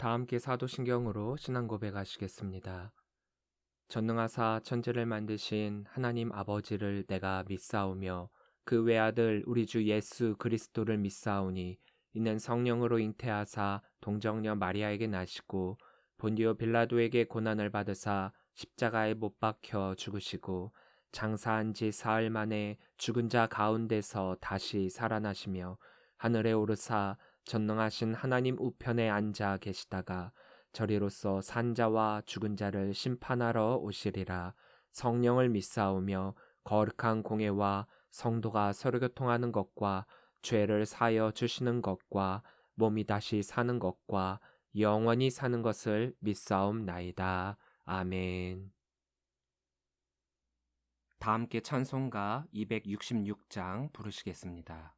다 함께 사도신경으로 신앙 고백하시겠습니다. 전능하사 천지를 만드신 하나님 아버지를 내가 믿사오며 그 외아들 우리 주 예수 그리스도를 믿사오니 이는 성령으로 잉태하사 동정녀 마리아에게 나시고 본디오 빌라도에게 고난을 받으사 십자가에 못 박혀 죽으시고 장사한 지 사흘 만에 죽은 자 가운데서 다시 살아나시며 하늘에 오르사 전능하신 하나님 우편에 앉아 계시다가 저리로서 산자와 죽은 자를 심판하러 오시리라. 성령을 믿사오며 거룩한 공예와 성도가 서로 교통하는 것과 죄를 사여 주시는 것과 몸이 다시 사는 것과 영원히 사는 것을 믿사옵나이다. 아멘. 다 함께 찬송가 266장 부르시겠습니다.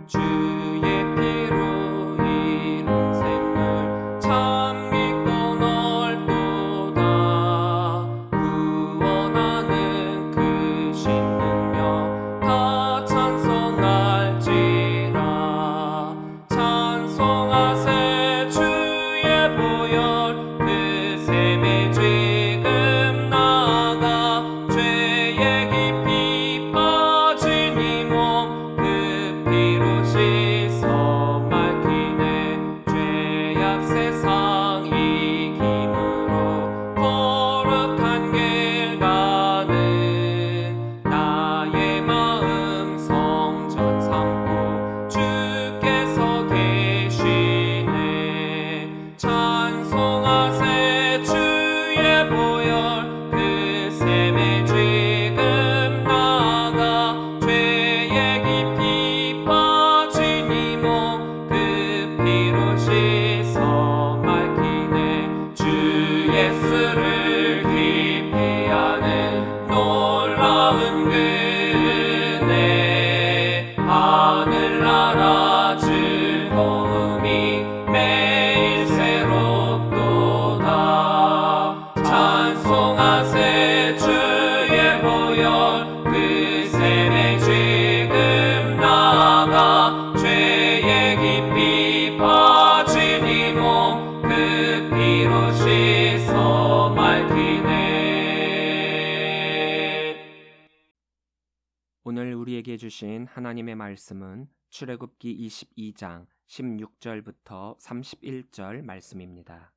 주의 피로 이룬 샘물 참 깊고 넓도다. 구원하는 그 신 능력 다 찬송할지라. 찬송하세 주의 보혈 그 샘에 지금 나가 죄의 깊이 빠진 이 몸 그 피로 씻어 맑히네. 죄악 세상 이김으로 거룩한 길 가는 나의 마음 성전 삼고 주께서 계시네. 찬송하세 주의 보혈 그 샘에 지금 나가 죄의 깊이 빠진 이 몸 그 피로 씻어 맑히네. 주 예수를 깊이 아는 놀라운 그 은혜 하늘나라 즐거움이 매일 새롭도다. 찬송하세 주의 보혈 그 샘에 지금 나가 죄의 깊이 빠진 이 몸 그 피로 씻어 맑히네. 오늘 우리에게 주신 하나님의 말씀은 출애굽기 22장 16절부터 31절 말씀입니다.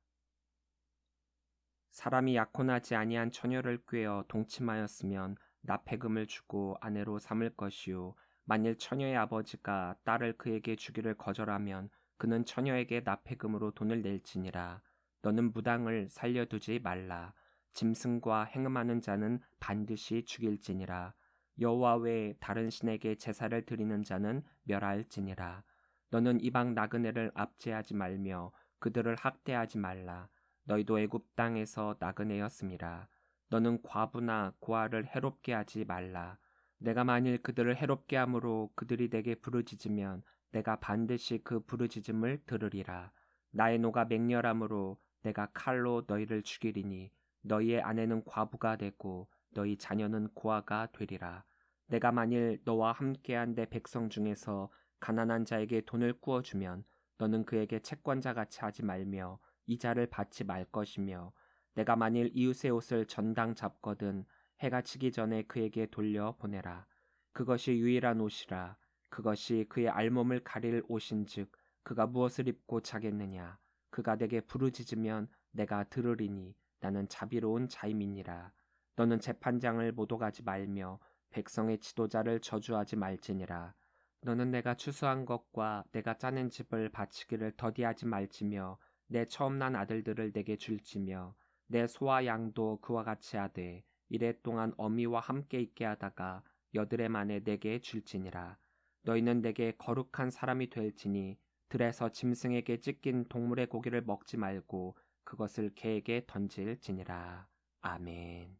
사람이 약혼하지 아니한 처녀를 꾀어 동침하였으면 납폐금을 주고 아내로 삼을 것이요 만일 처녀의 아버지가 딸을 그에게 주기를 거절하면 그는 처녀에게 납폐금으로 돈을 낼지니라. 너는 무당을 살려두지 말라. 짐승과 행음하는 자는 반드시 죽일지니라. 여호와 외에 다른 신에게 제사를 드리는 자는 멸할지니라. 너는 이방 나그네를 압제하지 말며 그들을 학대하지 말라. 너희도 애굽 땅에서 나그네였음이라. 너는 과부나 고아를 해롭게 하지 말라. 내가 만일 그들을 해롭게 함으로 그들이 내게 부르짖으면 내가 반드시 그 부르짖음을 들으리라. 나의 노가 맹렬함으로 내가 칼로 너희를 죽이리니 너희의 아내는 과부가 되고 너희 자녀는 고아가 되리라. 내가 만일 너와 함께한 내 백성 중에서 가난한 자에게 돈을 꾸어주면 너는 그에게 채권자같이 하지 말며 이자를 받지 말 것이며 내가 만일 이웃의 옷을 전당 잡거든 해가 지기 전에 그에게 돌려보내라. 그것이 유일한 옷이라. 그것이 그의 알몸을 가릴 옷인즉 그가 무엇을 입고 자겠느냐. 그가 내게 부르짖으면 내가 들으리니 나는 자비로운 자임이니라. 너는 재판장을 모독하지 말며 백성의 지도자를 저주하지 말지니라. 너는 내가 추수한 것과 내가 짜낸 집을 바치기를 더디하지 말지며 내 처음 난 아들들을 내게 줄지며 내 소와 양도 그와 같이 하되 이래 동안 어미와 함께 있게 하다가 여드레 만에 내게 줄지니라. 너희는 내게 거룩한 사람이 될지니 들에서 짐승에게 찢긴 동물의 고기를 먹지 말고 그것을 개에게 던질지니라. 아멘.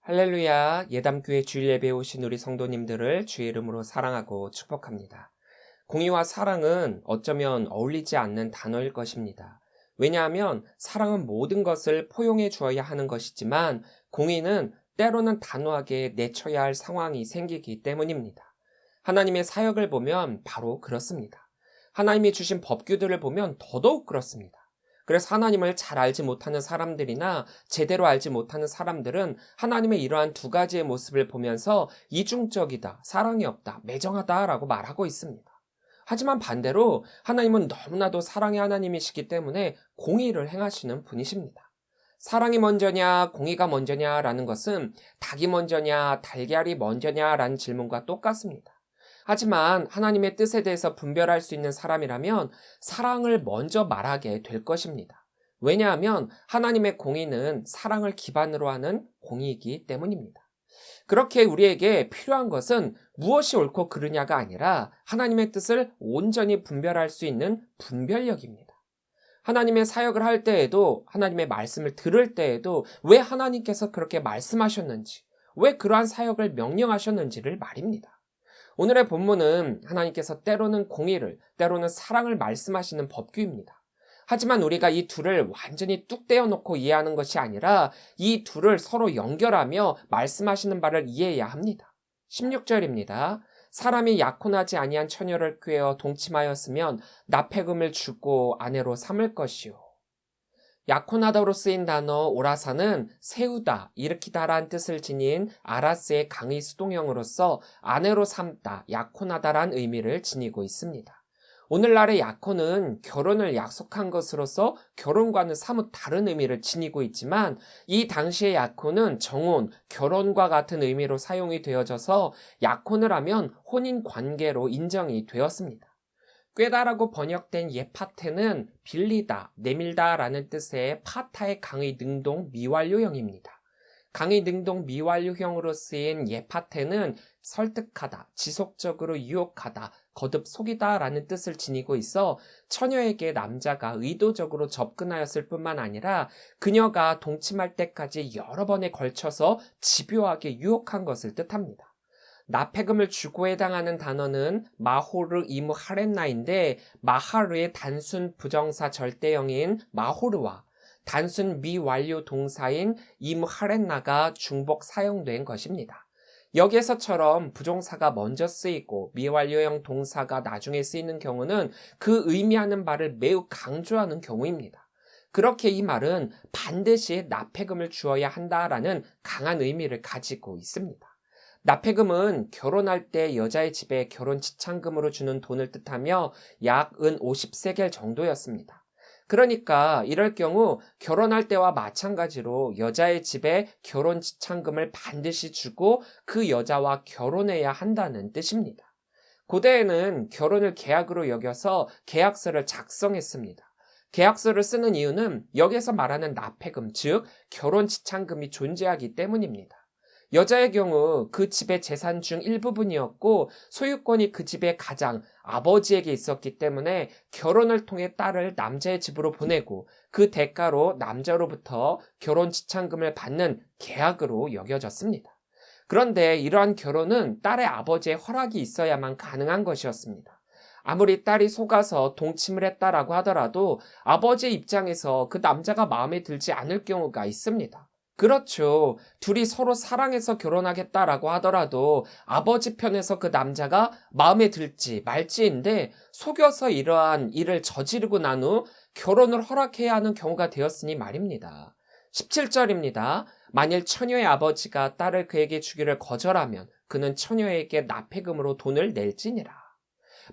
할렐루야. 예담교회 주일 예배에 오신 우리 성도님들을 주의 이름으로 사랑하고 축복합니다. 공의와 사랑은 어쩌면 어울리지 않는 단어일 것입니다. 왜냐하면 사랑은 모든 것을 포용해 주어야 하는 것이지만 공의는 때로는 단호하게 내쳐야 할 상황이 생기기 때문입니다. 하나님의 사역을 보면 바로 그렇습니다. 하나님이 주신 법규들을 보면 더더욱 그렇습니다. 그래서 하나님을 잘 알지 못하는 사람들이나 제대로 알지 못하는 사람들은 하나님의 이러한 두 가지의 모습을 보면서 이중적이다, 사랑이 없다, 매정하다라고 말하고 있습니다. 하지만 반대로 하나님은 너무나도 사랑의 하나님이시기 때문에 공의를 행하시는 분이십니다. 사랑이 먼저냐, 공의가 먼저냐라는 것은 닭이 먼저냐, 달걀이 먼저냐라는 질문과 똑같습니다. 하지만 하나님의 뜻에 대해서 분별할 수 있는 사람이라면 사랑을 먼저 말하게 될 것입니다. 왜냐하면 하나님의 공의는 사랑을 기반으로 하는 공의이기 때문입니다. 그렇게 우리에게 필요한 것은 무엇이 옳고 그르냐가 아니라 하나님의 뜻을 온전히 분별할 수 있는 분별력입니다. 하나님의 사역을 할 때에도, 하나님의 말씀을 들을 때에도 왜 하나님께서 그렇게 말씀하셨는지, 왜 그러한 사역을 명령하셨는지를 말입니다. 오늘의 본문은 하나님께서 때로는 공의를, 때로는 사랑을 말씀하시는 법규입니다. 하지만 우리가 이 둘을 완전히 뚝 떼어놓고 이해하는 것이 아니라 이 둘을 서로 연결하며 말씀하시는 바를 이해해야 합니다. 16절입니다. 사람이 약혼하지 아니한 처녀를 꾀어 동침하였으면 납폐금을 주고 아내로 삼을 것이요. 약혼하다로 쓰인 단어 오라사는 세우다, 일으키다란 뜻을 지닌 아라스의 강의 수동형으로서 아내로 삼다, 약혼하다란 의미를 지니고 있습니다. 오늘날의 약혼은 결혼을 약속한 것으로서 결혼과는 사뭇 다른 의미를 지니고 있지만 이 당시의 약혼은 정혼, 결혼과 같은 의미로 사용이 되어져서 약혼을 하면 혼인 관계로 인정이 되었습니다. 꾀다라고 번역된 예파테는 빌리다, 내밀다라는 뜻의 파타의 강의 능동 미완료형입니다. 강의 능동 미완료형으로 쓰인 예파테는 설득하다, 지속적으로 유혹하다, 거듭 속이다라는 뜻을 지니고 있어 처녀에게 남자가 의도적으로 접근하였을 뿐만 아니라 그녀가 동침할 때까지 여러 번에 걸쳐서 집요하게 유혹한 것을 뜻합니다. 납폐금을 주고 해당하는 단어는 마호르 이무 하렌나인데 마하르의 단순 부정사 절대형인 마호르와 단순 미완료 동사인 이무 하렌나가 중복 사용된 것입니다. 여기에서처럼 부정사가 먼저 쓰이고 미완료형 동사가 나중에 쓰이는 경우는 그 의미하는 바를 매우 강조하는 경우입니다. 그렇게 이 말은 반드시 납폐금을 주어야 한다라는 강한 의미를 가지고 있습니다. 납폐금은 결혼할 때 여자의 집에 결혼 지참금으로 주는 돈을 뜻하며 약 은 50세겔 정도였습니다. 그러니까 이럴 경우 결혼할 때와 마찬가지로 여자의 집에 결혼 지참금을 반드시 주고 그 여자와 결혼해야 한다는 뜻입니다. 고대에는 결혼을 계약으로 여겨서 계약서를 작성했습니다. 계약서를 쓰는 이유는 여기서 말하는 납폐금, 즉 결혼 지참금이 존재하기 때문입니다. 여자의 경우 그 집의 재산 중 일부분이었고 소유권이 그 집의 가장 아버지에게 있었기 때문에 결혼을 통해 딸을 남자의 집으로 보내고 그 대가로 남자로부터 결혼 지참금을 받는 계약으로 여겨졌습니다. 그런데 이러한 결혼은 딸의 아버지의 허락이 있어야만 가능한 것이었습니다. 아무리 딸이 속아서 동침을 했다라고 하더라도 아버지의 입장에서 그 남자가 마음에 들지 않을 경우가 있습니다. 그렇죠. 둘이 서로 사랑해서 결혼하겠다라고 하더라도 아버지 편에서 그 남자가 마음에 들지 말지인데 속여서 이러한 일을 저지르고 난 후 결혼을 허락해야 하는 경우가 되었으니 말입니다. 17절입니다. 만일 처녀의 아버지가 딸을 그에게 주기를 거절하면 그는 처녀에게 납폐금으로 돈을 낼지니라.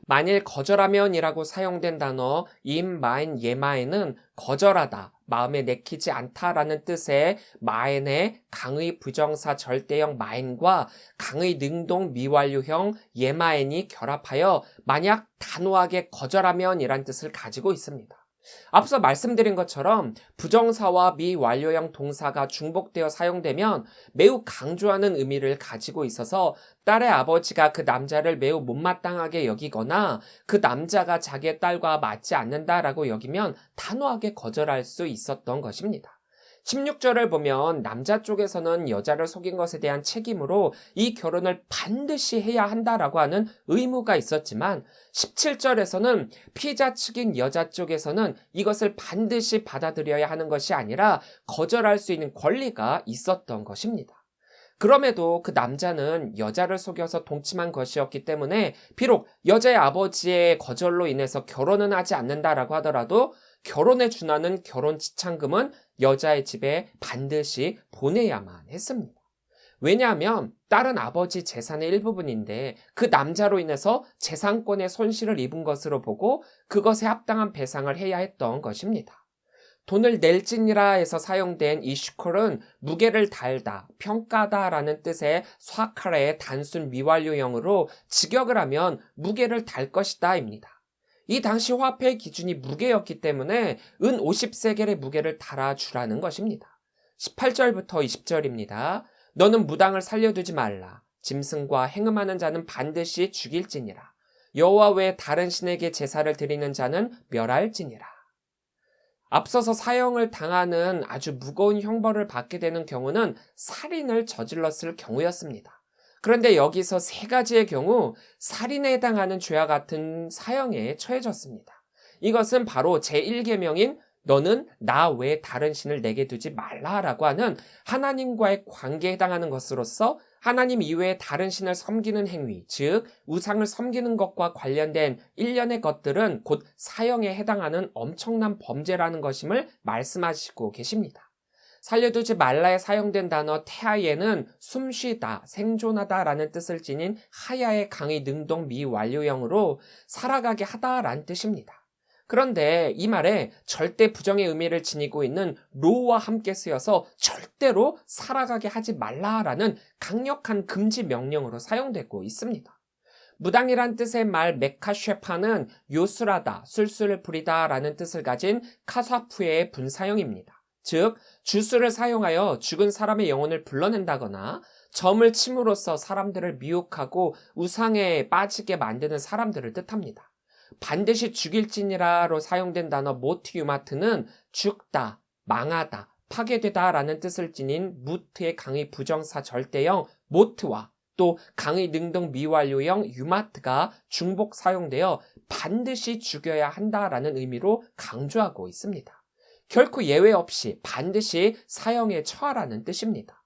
만일 거절하면이라고 사용된 단어 임마인 예마에는 거절하다, 마음에 내키지 않다라는 뜻의 마엔의 강의 부정사 절대형 마엔과 강의 능동 미완료형 예마엔이 결합하여 만약 단호하게 거절하면이란 뜻을 가지고 있습니다. 앞서 말씀드린 것처럼 부정사와 미완료형 동사가 중복되어 사용되면 매우 강조하는 의미를 가지고 있어서 딸의 아버지가 그 남자를 매우 못마땅하게 여기거나 그 남자가 자기의 딸과 맞지 않는다라고 여기면 단호하게 거절할 수 있었던 것입니다. 16절을 보면 남자 쪽에서는 여자를 속인 것에 대한 책임으로 이 결혼을 반드시 해야 한다라고 하는 의무가 있었지만 17절에서는 피해자 측인 여자 쪽에서는 이것을 반드시 받아들여야 하는 것이 아니라 거절할 수 있는 권리가 있었던 것입니다. 그럼에도 그 남자는 여자를 속여서 동침한 것이었기 때문에 비록 여자의 아버지의 거절로 인해서 결혼은 하지 않는다라고 하더라도 결혼에 준하는 결혼 지참금은 여자의 집에 반드시 보내야만 했습니다. 왜냐하면 딸은 아버지 재산의 일부분인데 그 남자로 인해서 재산권의 손실을 입은 것으로 보고 그것에 합당한 배상을 해야 했던 것입니다. 돈을 낼지니라 해서 사용된 이 슈콜은 무게를 달다, 평가다 라는 뜻의 스와카레의 단순 미완료형으로 직역을 하면 무게를 달 것이다 입니다. 이 당시 화폐의 기준이 무게였기 때문에 은 50세겔의 무게를 달아주라는 것입니다. 18절부터 20절입니다. 너는 무당을 살려두지 말라. 짐승과 행음하는 자는 반드시 죽일지니라. 여호와 외에 다른 신에게 제사를 드리는 자는 멸할지니라. 앞서서 사형을 당하는 아주 무거운 형벌을 받게 되는 경우는 살인을 저질렀을 경우였습니다. 그런데 여기서 세 가지의 경우 살인에 해당하는 죄와 같은 사형에 처해졌습니다. 이것은 바로 제1계명인 너는 나 외에 다른 신을 내게 두지 말라라고 하는 하나님과의 관계에 해당하는 것으로서 하나님 이외에 다른 신을 섬기는 행위, 즉 우상을 섬기는 것과 관련된 일련의 것들은 곧 사형에 해당하는 엄청난 범죄라는 것임을 말씀하시고 계십니다. 살려두지 말라에 사용된 단어 태아예는 숨쉬다, 생존하다라는 뜻을 지닌 하야의 강의 능동 미완료형으로 살아가게 하다라는 뜻입니다. 그런데 이 말에 절대 부정의 의미를 지니고 있는 로와 함께 쓰여서 절대로 살아가게 하지 말라라는 강력한 금지 명령으로 사용되고 있습니다. 무당이란 뜻의 말 메카쉐파는 요술하다, 술수를 부리다 라는 뜻을 가진 카사푸의 분사형입니다. 즉 주술을 사용하여 죽은 사람의 영혼을 불러낸다거나 점을 침으로써 사람들을 미혹하고 우상에 빠지게 만드는 사람들을 뜻합니다. 반드시 죽일지니라로 사용된 단어 모트유마트는 죽다, 망하다, 파괴되다 라는 뜻을 지닌 무트의 강의 부정사 절대형 모트와 또 강의 능동 미완료형 유마트가 중복 사용되어 반드시 죽여야 한다라는 의미로 강조하고 있습니다. 결코 예외 없이 반드시 사형에 처하라는 뜻입니다.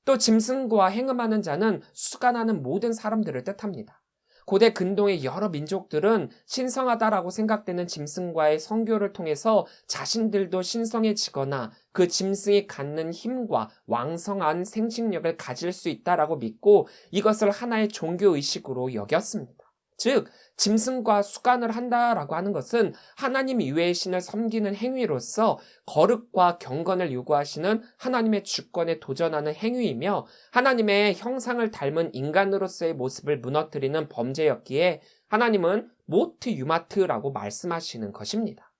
또 짐승과 행음하는 자는 수간하는 모든 사람들을 뜻합니다. 고대 근동의 여러 민족들은 신성하다라고 생각되는 짐승과의 성교를 통해서 자신들도 신성해지거나 그 짐승이 갖는 힘과 왕성한 생식력을 가질 수 있다라고 믿고 이것을 하나의 종교의식으로 여겼습니다. 즉 짐승과 수간을 한다라고 하는 것은 하나님 이외의 신을 섬기는 행위로서 거룩과 경건을 요구하시는 하나님의 주권에 도전하는 행위이며 하나님의 형상을 닮은 인간으로서의 모습을 무너뜨리는 범죄였기에 하나님은 모트 유마트라고 말씀하시는 것입니다.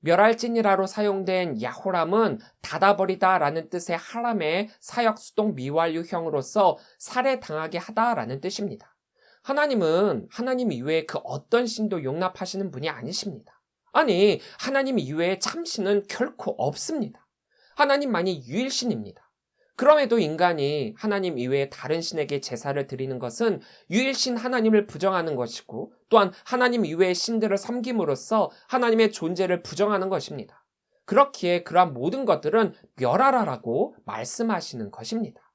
멸할지니라로 사용된 야호람은 닫아버리다 라는 뜻의 하람의 사역수동 미완료형으로서 살해당하게 하다라는 뜻입니다. 하나님은 하나님 이외에 그 어떤 신도 용납하시는 분이 아니십니다. 아니, 하나님 이외에 참신은 결코 없습니다. 하나님만이 유일신입니다. 그럼에도 인간이 하나님 이외에 다른 신에게 제사를 드리는 것은 유일신 하나님을 부정하는 것이고 또한 하나님 이외의 신들을 섬김으로써 하나님의 존재를 부정하는 것입니다. 그렇기에 그러한 모든 것들은 멸하라라고 말씀하시는 것입니다.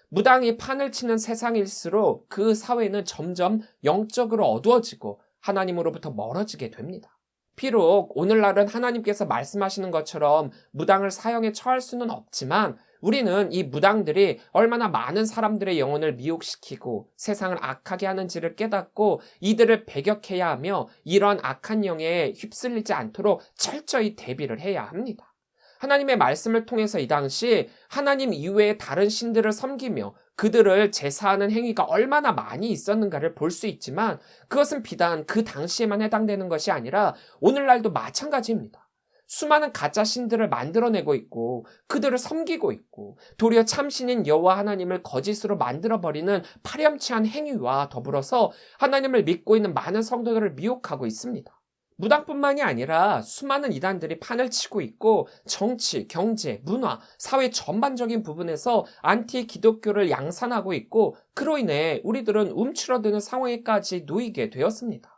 무당이 판을 치는 세상일수록 그 사회는 점점 영적으로 어두워지고 하나님으로부터 멀어지게 됩니다. 비록 오늘날은 하나님께서 말씀하시는 것처럼 무당을 사형에 처할 수는 없지만 우리는 이 무당들이 얼마나 많은 사람들의 영혼을 미혹시키고 세상을 악하게 하는지를 깨닫고 이들을 배격해야 하며 이러한 악한 영에 휩쓸리지 않도록 철저히 대비를 해야 합니다. 하나님의 말씀을 통해서 이 당시 하나님 이외의 다른 신들을 섬기며 그들을 제사하는 행위가 얼마나 많이 있었는가를 볼 수 있지만 그것은 비단 그 당시에만 해당되는 것이 아니라 오늘날도 마찬가지입니다. 수많은 가짜 신들을 만들어내고 있고 그들을 섬기고 있고 도리어 참신인 여호와 하나님을 거짓으로 만들어버리는 파렴치한 행위와 더불어서 하나님을 믿고 있는 많은 성도들을 미혹하고 있습니다. 무당뿐만이 아니라 수많은 이단들이 판을 치고 있고 정치, 경제, 문화, 사회 전반적인 부분에서 안티 기독교를 양산하고 있고 그로 인해 우리들은 움츠러드는 상황에까지 놓이게 되었습니다.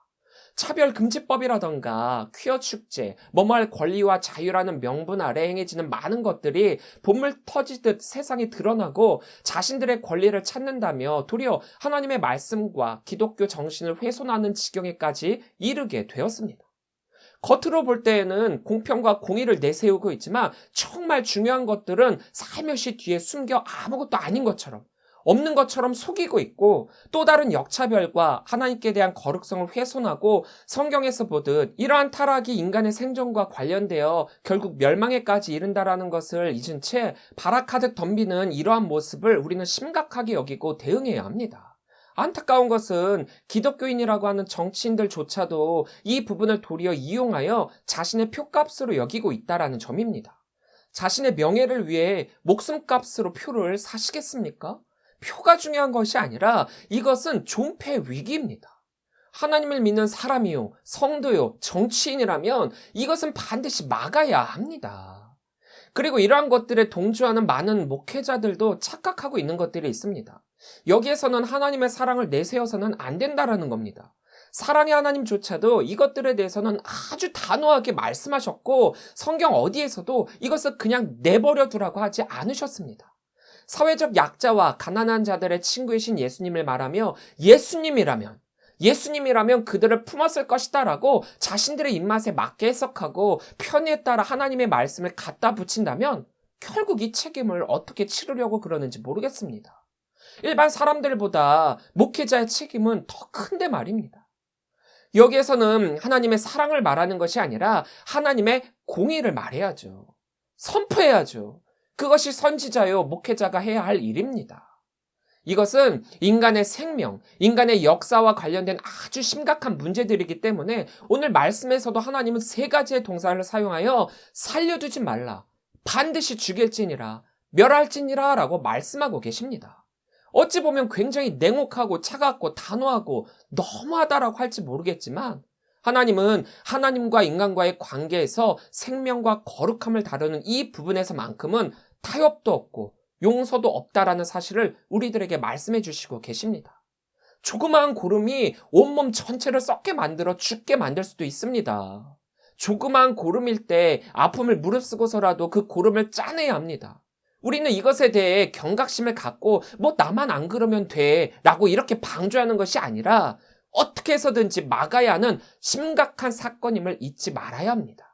차별금지법이라던가 퀴어 축제, 뭐뭐할 권리와 자유라는 명분 아래 행해지는 많은 것들이 본물 터지듯 세상에 드러나고 자신들의 권리를 찾는다며 도리어 하나님의 말씀과 기독교 정신을 훼손하는 지경에까지 이르게 되었습니다. 겉으로 볼 때에는 공평과 공의를 내세우고 있지만 정말 중요한 것들은 살며시 뒤에 숨겨 아무것도 아닌 것처럼 없는 것처럼 속이고 있고 또 다른 역차별과 하나님께 대한 거룩성을 훼손하고 성경에서 보듯 이러한 타락이 인간의 생존과 관련되어 결국 멸망에까지 이른다라는 것을 잊은 채 발악하듯 덤비는 이러한 모습을 우리는 심각하게 여기고 대응해야 합니다. 안타까운 것은 기독교인이라고 하는 정치인들조차도 이 부분을 도리어 이용하여 자신의 표값으로 여기고 있다라는 점입니다. 자신의 명예를 위해 목숨값으로 표를 사시겠습니까? 표가 중요한 것이 아니라 이것은 존폐 위기입니다. 하나님을 믿는 사람이요, 성도요, 정치인이라면 이것은 반드시 막아야 합니다. 그리고 이러한 것들에 동조하는 많은 목회자들도 착각하고 있는 것들이 있습니다. 여기에서는 하나님의 사랑을 내세워서는 안 된다라는 겁니다. 사랑의 하나님조차도 이것들에 대해서는 아주 단호하게 말씀하셨고 성경 어디에서도 이것을 그냥 내버려 두라고 하지 않으셨습니다. 사회적 약자와 가난한 자들의 친구이신 예수님을 말하며 예수님이라면 그들을 품었을 것이다 라고 자신들의 입맛에 맞게 해석하고 편의에 따라 하나님의 말씀을 갖다 붙인다면 결국 이 책임을 어떻게 치르려고 그러는지 모르겠습니다. 일반 사람들보다 목회자의 책임은 더 큰데 말입니다. 여기에서는 하나님의 사랑을 말하는 것이 아니라 하나님의 공의를 말해야죠. 선포해야죠. 그것이 선지자요, 목회자가 해야 할 일입니다. 이것은 인간의 생명, 인간의 역사와 관련된 아주 심각한 문제들이기 때문에 오늘 말씀에서도 하나님은 세 가지의 동사를 사용하여 살려두지 말라, 반드시 죽일지니라, 멸할지니라 라고 말씀하고 계십니다. 어찌 보면 굉장히 냉혹하고 차갑고 단호하고 너무하다라고 할지 모르겠지만 하나님은 하나님과 인간과의 관계에서 생명과 거룩함을 다루는 이 부분에서만큼은 타협도 없고 용서도 없다라는 사실을 우리들에게 말씀해 주시고 계십니다. 조그마한 고름이 온몸 전체를 썩게 만들어 죽게 만들 수도 있습니다. 조그마한 고름일 때 아픔을 무릅쓰고서라도 그 고름을 짜내야 합니다. 우리는 이것에 대해 경각심을 갖고 나만 안 그러면 돼 라고 이렇게 방조하는 것이 아니라 어떻게 해서든지 막아야 하는 심각한 사건임을 잊지 말아야 합니다.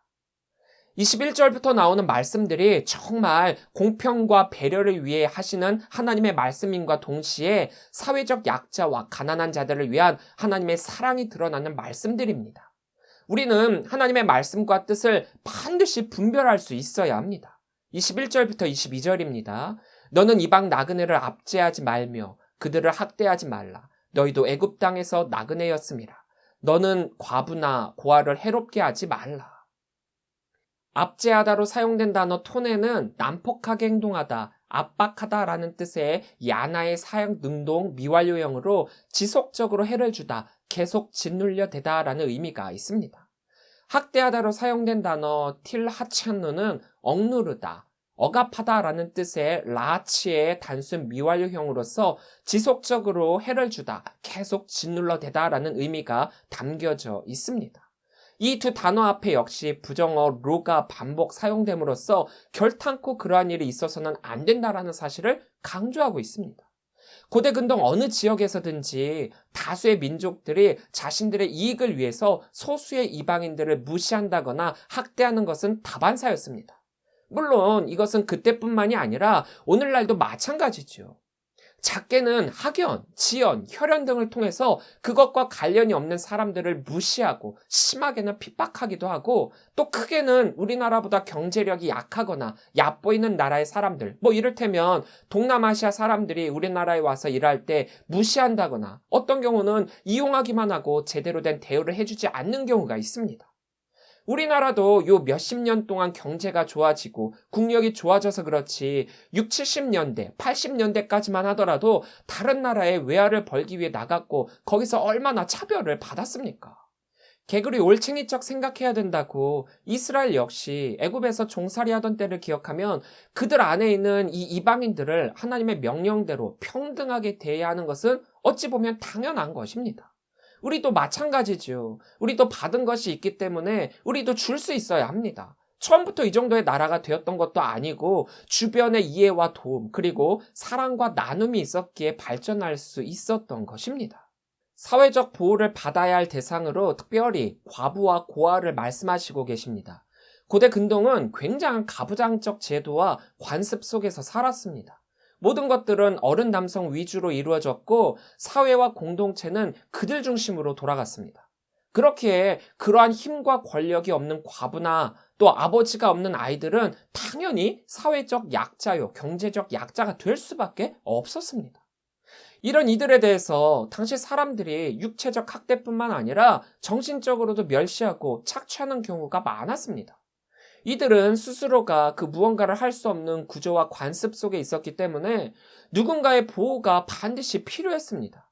21절부터 나오는 말씀들이 정말 공평과 배려를 위해 하시는 하나님의 말씀임과 동시에 사회적 약자와 가난한 자들을 위한 하나님의 사랑이 드러나는 말씀들입니다. 우리는 하나님의 말씀과 뜻을 반드시 분별할 수 있어야 합니다. 21절부터 22절입니다. 너는 이방 나그네를 압제하지 말며 그들을 학대하지 말라. 너희도 애굽 땅에서 나그네였음이라. 너는 과부나 고아를 해롭게 하지 말라. 압제하다로 사용된 단어 토네는 난폭하게 행동하다, 압박하다라는 뜻의 야나의 사형 능동 미완료형으로 지속적으로 해를 주다, 계속 짓눌려 대다라는 의미가 있습니다. 학대하다로 사용된 단어 틸하찬누는 억누르다, 억압하다라는 뜻의 라치의 단순 미완료형으로서 지속적으로 해를 주다, 계속 짓눌러 대다라는 의미가 담겨져 있습니다. 이 두 단어 앞에 역시 부정어 로가 반복 사용됨으로써 결탄코 그러한 일이 있어서는 안 된다라는 사실을 강조하고 있습니다. 고대 근동 어느 지역에서든지 다수의 민족들이 자신들의 이익을 위해서 소수의 이방인들을 무시한다거나 학대하는 것은 다반사였습니다. 물론 이것은 그때뿐만이 아니라 오늘날도 마찬가지죠. 작게는 학연, 지연, 혈연 등을 통해서 그것과 관련이 없는 사람들을 무시하고 심하게는 핍박하기도 하고 또 크게는 우리나라보다 경제력이 약하거나 얕보이는 나라의 사람들, 이를테면 동남아시아 사람들이 우리나라에 와서 일할 때 무시한다거나 어떤 경우는 이용하기만 하고 제대로 된 대우를 해주지 않는 경우가 있습니다. 우리나라도 요 몇십 년 동안 경제가 좋아지고 국력이 좋아져서 그렇지 60, 70년대, 80년대까지만 하더라도 다른 나라에 외화를 벌기 위해 나갔고 거기서 얼마나 차별을 받았습니까? 개구리 올챙이척 생각해야 된다고 이스라엘 역시 애굽에서 종살이하던 때를 기억하면 그들 안에 있는 이 이방인들을 하나님의 명령대로 평등하게 대해야 하는 것은 어찌 보면 당연한 것입니다. 우리도 마찬가지죠. 우리도 받은 것이 있기 때문에 우리도 줄 수 있어야 합니다. 처음부터 이 정도의 나라가 되었던 것도 아니고 주변의 이해와 도움 그리고 사랑과 나눔이 있었기에 발전할 수 있었던 것입니다. 사회적 보호를 받아야 할 대상으로 특별히 과부와 고아를 말씀하시고 계십니다. 고대 근동은 굉장한 가부장적 제도와 관습 속에서 살았습니다. 모든 것들은 어른 남성 위주로 이루어졌고 사회와 공동체는 그들 중심으로 돌아갔습니다. 그렇기에 그러한 힘과 권력이 없는 과부나 또 아버지가 없는 아이들은 당연히 사회적 약자요, 경제적 약자가 될 수밖에 없었습니다. 이런 이들에 대해서 당시 사람들이 육체적 학대뿐만 아니라 정신적으로도 멸시하고 착취하는 경우가 많았습니다. 이들은 스스로가 그 무언가를 할 수 없는 구조와 관습 속에 있었기 때문에 누군가의 보호가 반드시 필요했습니다.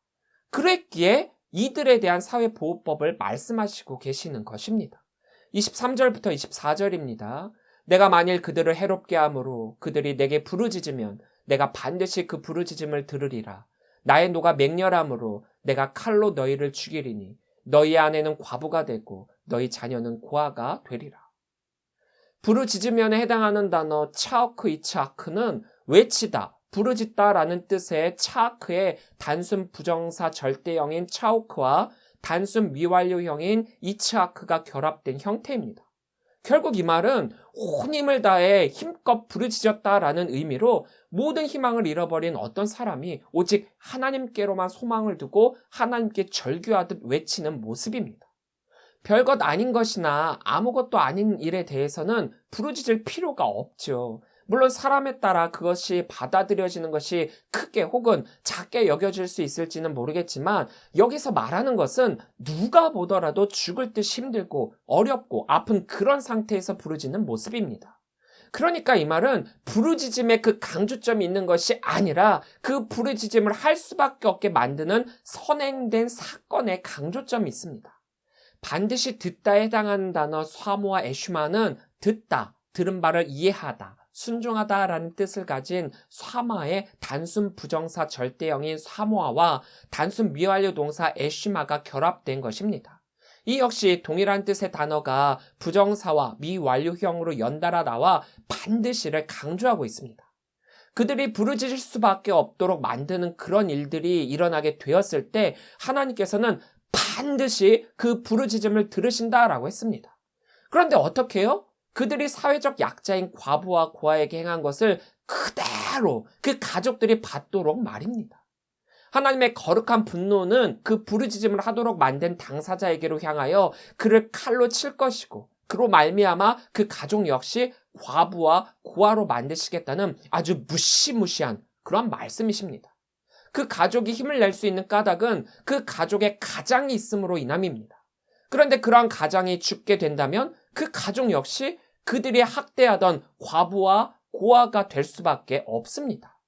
그랬기에 이들에 대한 사회보호법을 말씀하시고 계시는 것입니다. 23절부터 24절입니다. 내가 만일 그들을 해롭게 함으로 그들이 내게 부르짖으면 내가 반드시 그 부르짖음을 들으리라. 나의 노가 맹렬함으로 내가 칼로 너희를 죽이리니 너희 아내는 과부가 되고 너희 자녀는 고아가 되리라. 부르짖으면에 해당하는 단어 차오크 이츠아크는 외치다, 부르짖다라는 뜻의 차아크의 단순 부정사 절대형인 차오크와 단순 미완료형인 이츠아크가 결합된 형태입니다. 결국 이 말은 온 힘을 다해 힘껏 부르짖었다라는 의미로 모든 희망을 잃어버린 어떤 사람이 오직 하나님께로만 소망을 두고 하나님께 절규하듯 외치는 모습입니다. 별것 아닌 것이나 아무것도 아닌 일에 대해서는 부르짖을 필요가 없죠. 물론 사람에 따라 그것이 받아들여지는 것이 크게 혹은 작게 여겨질 수 있을지는 모르겠지만 여기서 말하는 것은 누가 보더라도 죽을 듯 힘들고 어렵고 아픈 그런 상태에서 부르짖는 모습입니다. 그러니까 이 말은 부르짖음에 그 강조점이 있는 것이 아니라 그 부르짖음을 할 수밖에 없게 만드는 선행된 사건의 강조점이 있습니다. 반드시 듣다에 해당하는 단어 사모와 에슈마는 듣다, 들은 바를 이해하다, 순종하다라는 뜻을 가진 사마의 단순 부정사 절대형인 사모아와 단순 미완료 동사 에슈마가 결합된 것입니다. 이 역시 동일한 뜻의 단어가 부정사와 미완료형으로 연달아 나와 반드시를 강조하고 있습니다. 그들이 부르짖을 수밖에 없도록 만드는 그런 일들이 일어나게 되었을 때 하나님께서는 반드시 그 부르짖음을 들으신다라고 했습니다. 그런데 어떻게 해요? 그들이 사회적 약자인 과부와 고아에게 행한 것을 그대로 그 가족들이 받도록 말입니다. 하나님의 거룩한 분노는 그 부르짖음을 하도록 만든 당사자에게로 향하여 그를 칼로 칠 것이고 그로 말미암아 그 가족 역시 과부와 고아로 만드시겠다는 아주 무시무시한 그런 말씀이십니다. 그 가족이 힘을 낼 수 있는 까닭은 그 가족의 가장이 있음으로 인함입니다. 그런데 그러한 가장이 죽게 된다면 그 가족 역시 그들이 학대하던 과부와 고아가 될 수밖에 없습니다.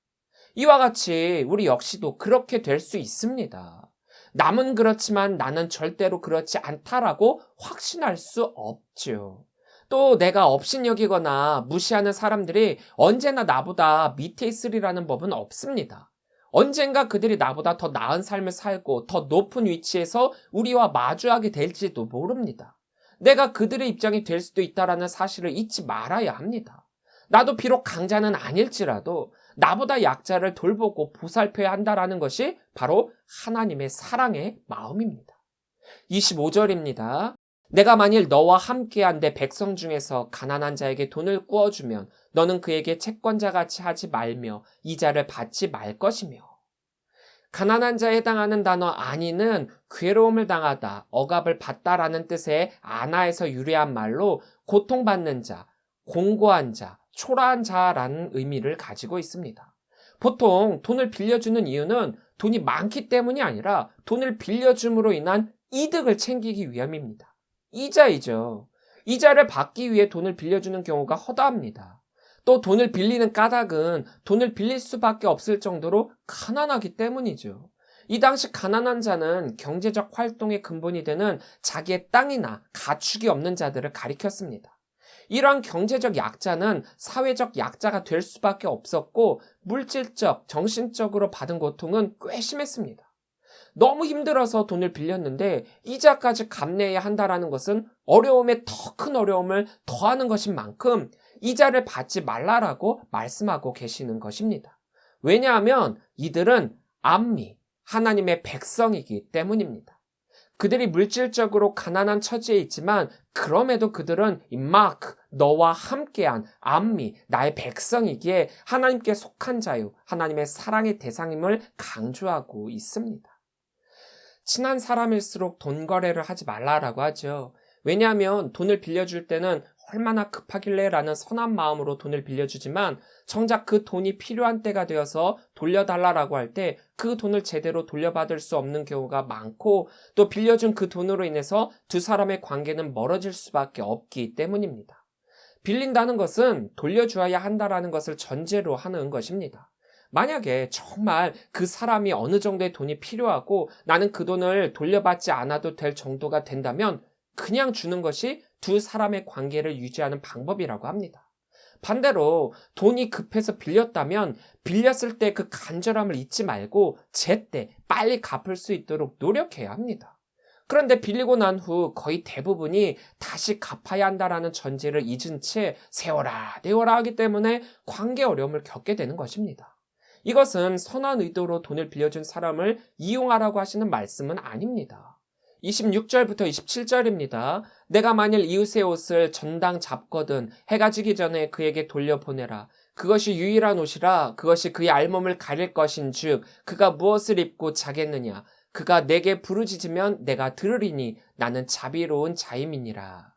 이와 같이 우리 역시도 그렇게 될 수 있습니다. 남은 그렇지만 나는 절대로 그렇지 않다라고 확신할 수 없죠. 또 내가 업신여기거나 무시하는 사람들이 언제나 나보다 밑에 있으리라는 법은 없습니다. 언젠가 그들이 나보다 더 나은 삶을 살고 더 높은 위치에서 우리와 마주하게 될지도 모릅니다. 내가 그들의 입장이 될 수도 있다는 사실을 잊지 말아야 합니다. 나도 비록 강자는 아닐지라도 나보다 약자를 돌보고 보살펴야 한다는 것이 바로 하나님의 사랑의 마음입니다. 25절입니다. 내가 만일 너와 함께한 내 백성 중에서 가난한 자에게 돈을 꾸어주면 너는 그에게 채권자같이 하지 말며 이자를 받지 말 것이며. 가난한 자에 해당하는 단어 아니는 괴로움을 당하다, 억압을 받다라는 뜻의 아나에서 유래한 말로 고통받는 자, 공고한 자, 초라한 자라는 의미를 가지고 있습니다. 보통 돈을 빌려주는 이유는 돈이 많기 때문이 아니라 돈을 빌려줌으로 인한 이득을 챙기기 위함입니다. 이자이죠. 이자를 받기 위해 돈을 빌려주는 경우가 허다합니다. 또 돈을 빌리는 까닭은 돈을 빌릴 수밖에 없을 정도로 가난하기 때문이죠. 이 당시 가난한 자는 경제적 활동의 근본이 되는 자기의 땅이나 가축이 없는 자들을 가리켰습니다. 이러한 경제적 약자는 사회적 약자가 될 수밖에 없었고 물질적, 정신적으로 받은 고통은 꽤 심했습니다. 너무 힘들어서 돈을 빌렸는데 이자까지 갚내야 한다라는 것은 어려움에 더 큰 어려움을 더하는 것인 만큼 이자를 받지 말라라고 말씀하고 계시는 것입니다. 왜냐하면 이들은 암미, 하나님의 백성이기 때문입니다. 그들이 물질적으로 가난한 처지에 있지만 그럼에도 그들은 이 마크, 너와 함께한 암미, 나의 백성이기에 하나님께 속한 자유, 하나님의 사랑의 대상임을 강조하고 있습니다. 친한 사람일수록 돈 거래를 하지 말라라고 하죠. 왜냐하면 돈을 빌려줄 때는 얼마나 급하길래 라는 선한 마음으로 돈을 빌려주지만 정작 그 돈이 필요한 때가 되어서 돌려달라라고 할 때 그 돈을 제대로 돌려받을 수 없는 경우가 많고 또 빌려준 그 돈으로 인해서 두 사람의 관계는 멀어질 수밖에 없기 때문입니다. 빌린다는 것은 돌려주어야 한다라는 것을 전제로 하는 것입니다. 만약에 정말 그 사람이 어느 정도의 돈이 필요하고 나는 그 돈을 돌려받지 않아도 될 정도가 된다면 그냥 주는 것이 두 사람의 관계를 유지하는 방법이라고 합니다. 반대로 돈이 급해서 빌렸다면 빌렸을 때 그 간절함을 잊지 말고 제때 빨리 갚을 수 있도록 노력해야 합니다. 그런데 빌리고 난 후 거의 대부분이 다시 갚아야 한다라는 전제를 잊은 채 세워라 내워라 하기 때문에 관계 어려움을 겪게 되는 것입니다. 이것은 선한 의도로 돈을 빌려준 사람을 이용하라고 하시는 말씀은 아닙니다. 26절부터 27절입니다. 내가 만일 이웃의 옷을 전당 잡거든 해가 지기 전에 그에게 돌려보내라. 그것이 유일한 옷이라 그것이 그의 알몸을 가릴 것인즉 그가 무엇을 입고 자겠느냐. 그가 내게 부르짖으면 내가 들으리니 나는 자비로운 자임이니라.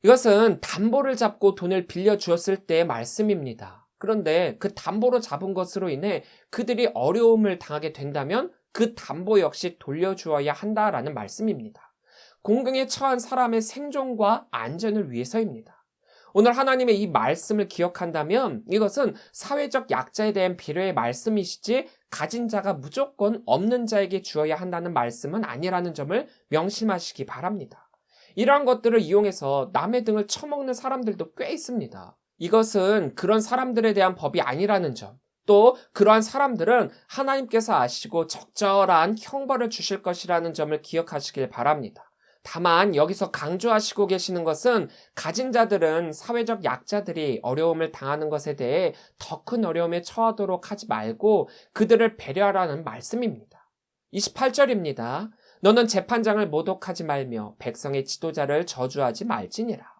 이것은 담보를 잡고 돈을 빌려주었을 때의 말씀입니다. 그런데 그 담보로 잡은 것으로 인해 그들이 어려움을 당하게 된다면 그 담보 역시 돌려주어야 한다라는 말씀입니다. 공경에 처한 사람의 생존과 안전을 위해서입니다. 오늘 하나님의 이 말씀을 기억한다면 이것은 사회적 약자에 대한 배려의 말씀이시지 가진 자가 무조건 없는 자에게 주어야 한다는 말씀은 아니라는 점을 명심하시기 바랍니다. 이러한 것들을 이용해서 남의 등을 쳐먹는 사람들도 꽤 있습니다. 이것은 그런 사람들에 대한 법이 아니라는 점, 또 그러한 사람들은 하나님께서 아시고 적절한 형벌을 주실 것이라는 점을 기억하시길 바랍니다. 다만 여기서 강조하시고 계시는 것은 가진 자들은 사회적 약자들이 어려움을 당하는 것에 대해 더 큰 어려움에 처하도록 하지 말고 그들을 배려하라는 말씀입니다. 28절입니다. 너는 재판장을 모독하지 말며 백성의 지도자를 저주하지 말지니라.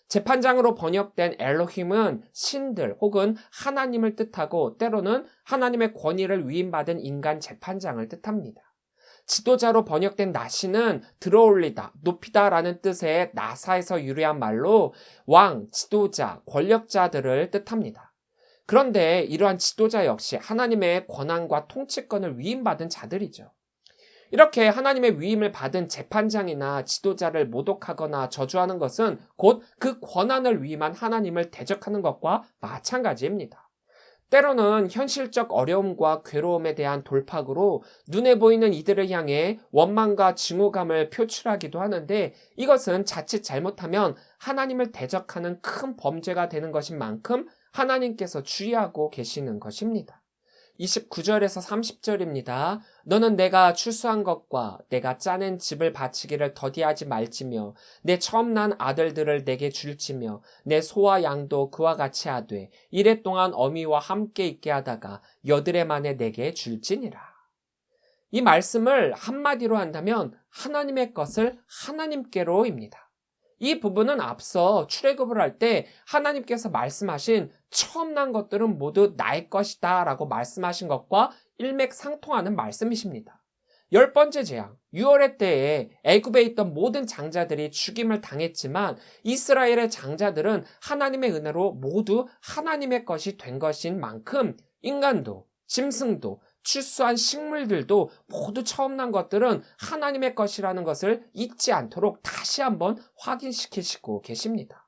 재판장으로 번역된 엘로힘은 신들 혹은 하나님을 뜻하고 때로는 하나님의 권위를 위임받은 인간 재판장을 뜻합니다. 지도자로 번역된 나시는 들어올리다, 높이다라는 뜻의 나사에서 유래한 말로 왕, 지도자, 권력자들을 뜻합니다. 그런데 이러한 지도자 역시 하나님의 권한과 통치권을 위임받은 자들이죠. 이렇게 하나님의 위임을 받은 재판장이나 지도자를 모독하거나 저주하는 것은 곧 그 권한을 위임한 하나님을 대적하는 것과 마찬가지입니다. 때로는 현실적 어려움과 괴로움에 대한 돌파구로 눈에 보이는 이들을 향해 원망과 증오감을 표출하기도 하는데 이것은 자칫 잘못하면 하나님을 대적하는 큰 범죄가 되는 것인 만큼 하나님께서 주의하고 계시는 것입니다. 29절에서 30절입니다. 너는 내가 추수한 것과 내가 짜낸 집을 바치기를 더디하지 말지며 내 처음 난 아들들을 내게 줄지며 내 소와 양도 그와 같이 하되 이래 동안 어미와 함께 있게 하다가 여드레 만에 내게 줄지니라. 이 말씀을 한마디로 한다면 하나님의 것을 하나님께로입니다. 이 부분은 앞서 출애굽을 할 때 하나님께서 말씀하신 처음 난 것들은 모두 나의 것이다 라고 말씀하신 것과 일맥상통하는 말씀이십니다. 10번째 재앙, 6월의 때에 애굽에 있던 모든 장자들이 죽임을 당했지만 이스라엘의 장자들은 하나님의 은혜로 모두 하나님의 것이 된 것인 만큼 인간도, 짐승도, 출수한 식물들도 모두 처음 난 것들은 하나님의 것이라는 것을 잊지 않도록 다시 한번 확인시키시고 계십니다.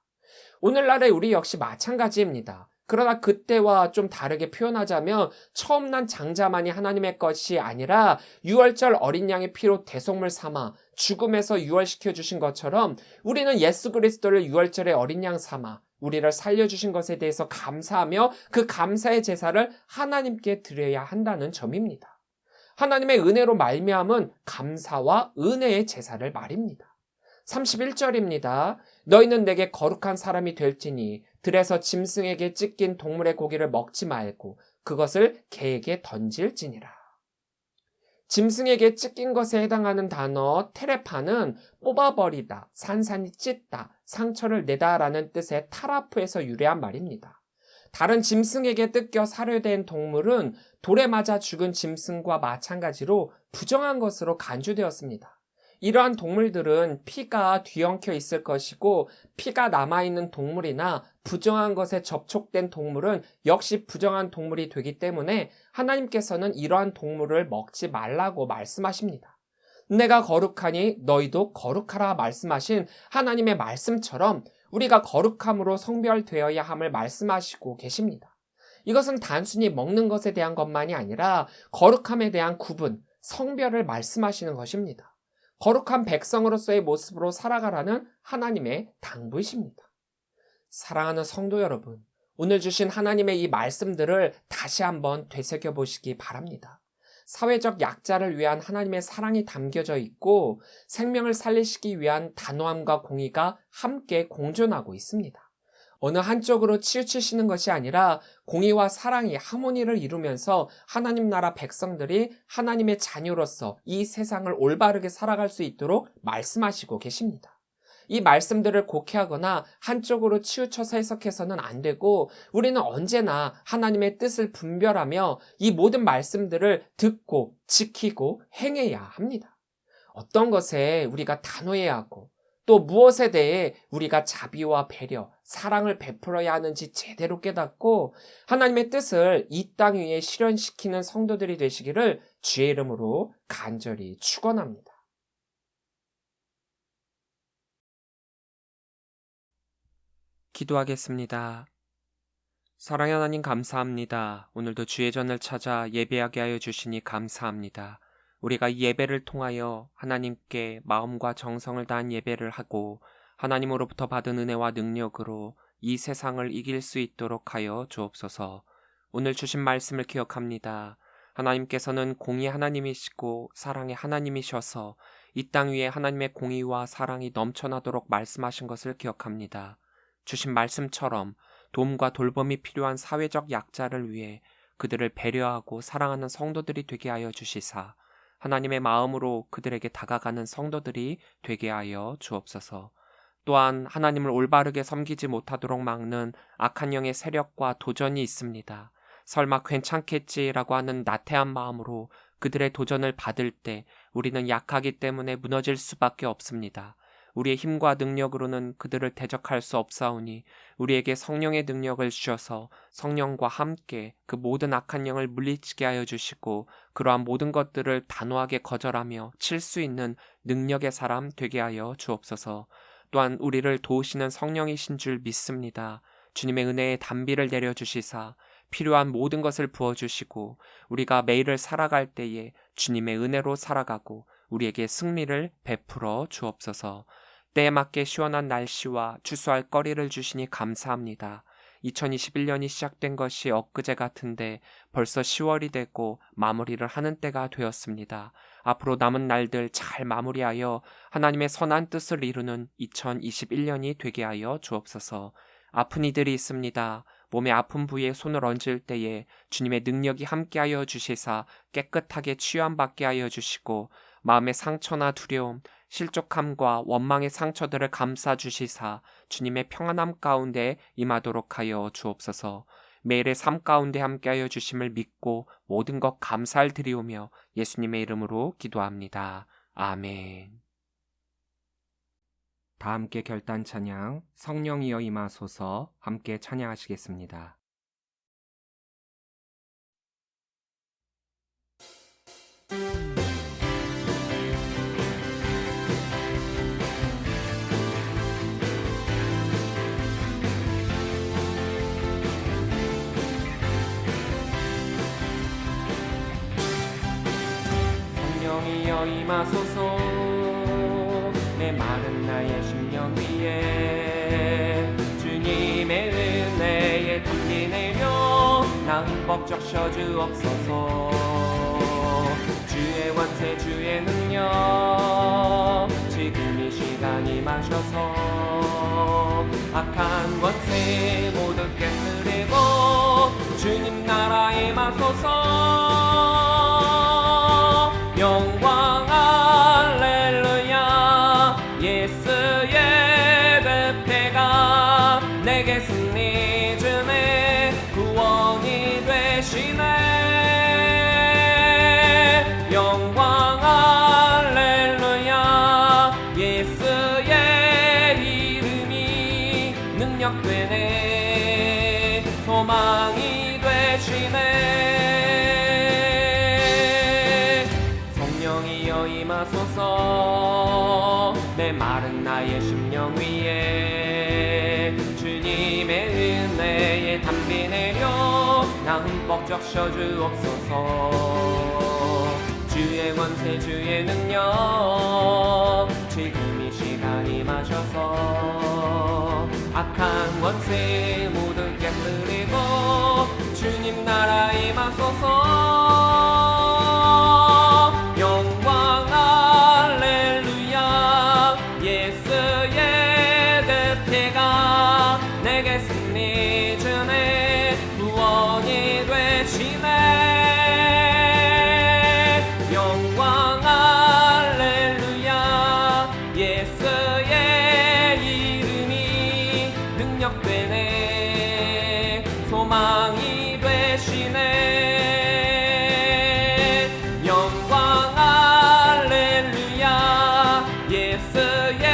오늘날의 우리 역시 마찬가지입니다. 그러나 그때와 좀 다르게 표현하자면 처음 난 장자만이 하나님의 것이 아니라 유월절 어린 양의 피로 대속물 삼아 죽음에서 유월시켜 주신 것처럼 우리는 예수 그리스도를 유월절의 어린 양 삼아 우리를 살려주신 것에 대해서 감사하며 그 감사의 제사를 하나님께 드려야 한다는 점입니다. 하나님의 은혜로 말미암은 감사와 은혜의 제사를 말입니다. 31절입니다. 너희는 내게 거룩한 사람이 될지니 들에서 짐승에게 찢긴 동물의 고기를 먹지 말고 그것을 개에게 던질지니라. 짐승에게 찢긴 것에 해당하는 단어 테레파는 뽑아버리다, 산산이 찢다, 상처를 내다라는 뜻의 타라프에서 유래한 말입니다. 다른 짐승에게 뜯겨 살해된 동물은 돌에 맞아 죽은 짐승과 마찬가지로 부정한 것으로 간주되었습니다. 이러한 동물들은 피가 뒤엉켜 있을 것이고 피가 남아있는 동물이나 부정한 것에 접촉된 동물은 역시 부정한 동물이 되기 때문에 하나님께서는 이러한 동물을 먹지 말라고 말씀하십니다. 내가 거룩하니 너희도 거룩하라 말씀하신 하나님의 말씀처럼 우리가 거룩함으로 성별되어야 함을 말씀하시고 계십니다. 이것은 단순히 먹는 것에 대한 것만이 아니라 거룩함에 대한 구분, 성별을 말씀하시는 것입니다. 거룩한 백성으로서의 모습으로 살아가라는 하나님의 당부이십니다. 사랑하는 성도 여러분, 오늘 주신 하나님의 이 말씀들을 다시 한번 되새겨보시기 바랍니다. 사회적 약자를 위한 하나님의 사랑이 담겨져 있고 생명을 살리시기 위한 단호함과 공의가 함께 공존하고 있습니다. 어느 한쪽으로 치우치시는 것이 아니라 공의와 사랑이 하모니를 이루면서 하나님 나라 백성들이 하나님의 자녀로서 이 세상을 올바르게 살아갈 수 있도록 말씀하시고 계십니다. 이 말씀들을 곡해하거나 한쪽으로 치우쳐서 해석해서는 안 되고 우리는 언제나 하나님의 뜻을 분별하며 이 모든 말씀들을 듣고 지키고 행해야 합니다. 어떤 것에 우리가 단호해야 하고 또 무엇에 대해 우리가 자비와 배려, 사랑을 베풀어야 하는지 제대로 깨닫고 하나님의 뜻을 이 땅 위에 실현시키는 성도들이 되시기를 주의 이름으로 간절히 축원합니다. 기도하겠습니다. 사랑의 하나님 감사합니다. 오늘도 주의 전을 찾아 예배하게 하여 주시니 감사합니다. 우리가 이 예배를 통하여 하나님께 마음과 정성을 다한 예배를 하고 하나님으로부터 받은 은혜와 능력으로 이 세상을 이길 수 있도록 하여 주옵소서. 오늘 주신 말씀을 기억합니다. 하나님께서는 공의 하나님이시고 사랑의 하나님이셔서 이 땅 위에 하나님의 공의와 사랑이 넘쳐나도록 말씀하신 것을 기억합니다. 주신 말씀처럼 도움과 돌봄이 필요한 사회적 약자를 위해 그들을 배려하고 사랑하는 성도들이 되게 하여 주시사 하나님의 마음으로 그들에게 다가가는 성도들이 되게 하여 주옵소서. 또한 하나님을 올바르게 섬기지 못하도록 막는 악한 영의 세력과 도전이 있습니다. 설마 괜찮겠지라고 하는 나태한 마음으로 그들의 도전을 받을 때 우리는 약하기 때문에 무너질 수밖에 없습니다. 우리의 힘과 능력으로는 그들을 대적할 수 없사오니 우리에게 성령의 능력을 주셔서 성령과 함께 그 모든 악한 영을 물리치게 하여 주시고 그러한 모든 것들을 단호하게 거절하며 칠 수 있는 능력의 사람 되게 하여 주옵소서. 또한 우리를 도우시는 성령이신 줄 믿습니다. 주님의 은혜의 단비를 내려주시사 필요한 모든 것을 부어주시고 우리가 매일을 살아갈 때에 주님의 은혜로 살아가고 우리에게 승리를 베풀어 주옵소서. 때에 맞게 시원한 날씨와 주수할 거리를 주시니 감사합니다. 2021년이 시작된 것이 엊그제 같은데 벌써 10월이 되고 마무리를 하는 때가 되었습니다. 앞으로 남은 날들 잘 마무리하여 하나님의 선한 뜻을 이루는 2021년이 되게 하여 주옵소서. 아픈 이들이 있습니다. 몸의 아픈 부위에 손을 얹을 때에 주님의 능력이 함께하여 주시사 깨끗하게 치유함받게 하여 주시고 마음의 상처나 두려움, 실족함과 원망의 상처들을 감싸주시사 주님의 평안함 가운데 임하도록 하여 주옵소서. 매일의 삶 가운데 함께하여 주심을 믿고 모든 것 감사를 드리오며 예수님의 이름으로 기도합니다. 아멘. 다 함께 결단 찬양 성령이여 임하소서 함께 찬양하시겠습니다. 임하소서. 내 마른 나의 심령 위에 주님의 은혜에 담비 내려 나 흠뻑 적셔 주옵소서. 주의 권세 주의 능력 지금 이 시간 임하셔서 악한 권세 모두 깨뜨리고 주님 나라 임하소서. 영광 할렐루야. 예수의 그 패가 내게 승리 주네 구원이 되시네. 영광 할렐루야. 예수의 이름이 능력되네 소망이 되시네. 성령이여 임하소서. 내 마른 나의 심령 위에 주님의 은혜에 담비 내려 나 흠뻑 적셔 주옵소서. 주의 권세 주의 능력 지금 이 시간 임하셔서 악한 권세 모두 깨뜨리고 주님 나라 임하소서. 영광 할렐루야. 예수의 그 피가 내게 승리 주네 구원이 되시네. 영광 할렐루야. 예수의 이름이 능력되네 소망이 되시네. 영광 할렐루야. 예수의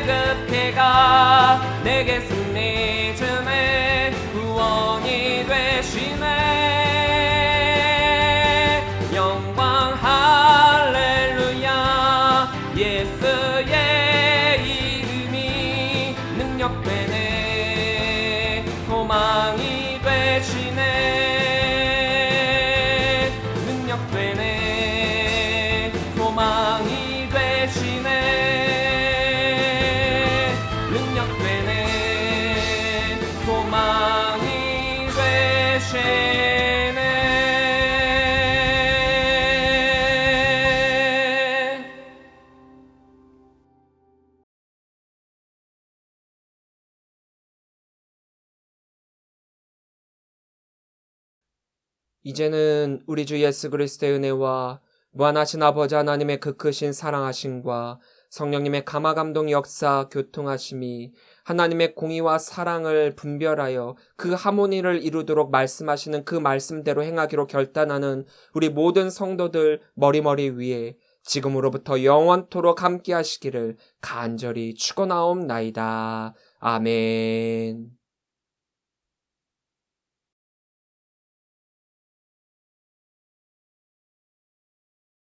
그 피가 내게 승리 주네 구원이 되시네. 영광 할렐루야. 예수의 이름이 능력되네 소망이 되시네. 능력되네 소망이 되시네. 능력되네 소망이 되시네. 이제는 우리 주 예수 그리스도의 은혜와 무한하신 아버지 하나님의 그 크신 사랑하심과 성령님의 감화감동 역사 교통하심이 하나님의 공의와 사랑을 분별하여 그 하모니를 이루도록 말씀하시는 그 말씀대로 행하기로 결단하는 우리 모든 성도들 머리머리 위에 지금으로부터 영원토록 함께 하시기를 간절히 축원하옵나이다. 아멘.